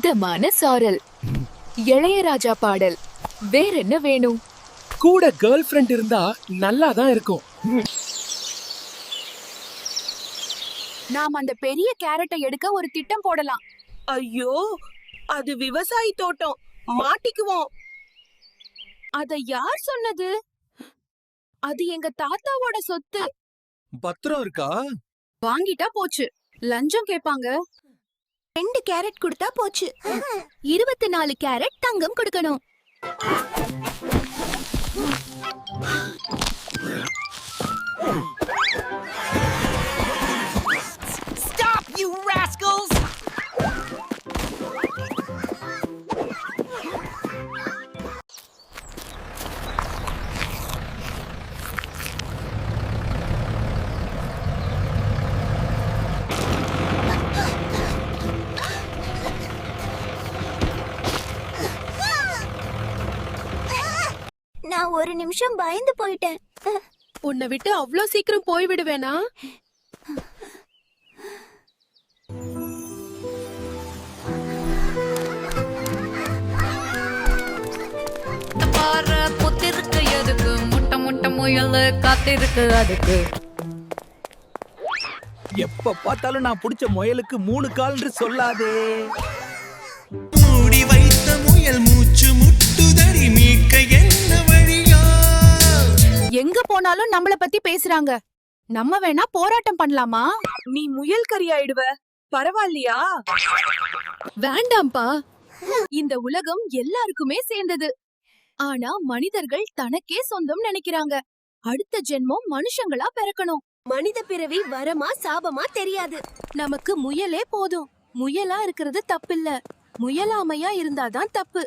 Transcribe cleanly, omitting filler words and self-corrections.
இதமான சாரல். இளையராஜா பாடல். வேற என்ன வேணும்? கூட கேர்ள் ஃப்ரெண்ட் இருந்தா நல்லா தான் இருக்கும். நாம் அந்த பெரிய கேரட்டை எடுக்க ஒரு திட்டம் போடலாம். ஐயோ, அது விவசாயி தோட்டம், மாட்டிக்குவோம். அத யார் சொன்னது? அது எங்க தாத்தாவோட சொத்து. பத்திரம் இருக்கா? வாங்கிட்டா போச்சு. லஞ்சம் கேட்பாங்க. 2 கேரட் கொடுத்தா போச்சு. 24 கேரட் தங்கம் கொடுக்கணும். Stop, you rascals! நான் ஒரு நிமிஷம் பயந்து போயிட்டேன். உன்னை விட்டு அவ்ளோ சீக்கிரம் போய் விடுவேனா? பாரு புத்திருக்கு எதுக்கு, முட்டை முட்டை முயல் காத்திருக்கு அதுக்கு. எப்ப பார்த்தாலும் நான் புடிச்ச முயலுக்கு 3 கால்னு சொல்லாதே. மூடி வைத்த முயல் மூச்சு முட்டுதடி, மீட்க என்ன வழியா? எங்க போனாலும் நம்மள பத்தி பேசுறாங்க. நம்ம வேணா போராட்டம் பண்ணலாமா? நீ முயல் கறி ஆயிடுவ, பரவாயில்லையா? வேண்டாம்பா. இந்த உலகம் எல்லாருக்குமே சேர்ந்தது. ஆனா மனிதர்கள் தனக்கே சொந்தம் நினைக்கிறாங்க. அடுத்த ஜென்மம் மனுஷங்களா பிறக்கணும். மனித பிறவி வரமா சாபமா தெரியாது. நமக்கு முயலே போதும். முயலா இருக்கிறது தப்பில்ல, முயலாமையா இருந்தாதான் தப்பு.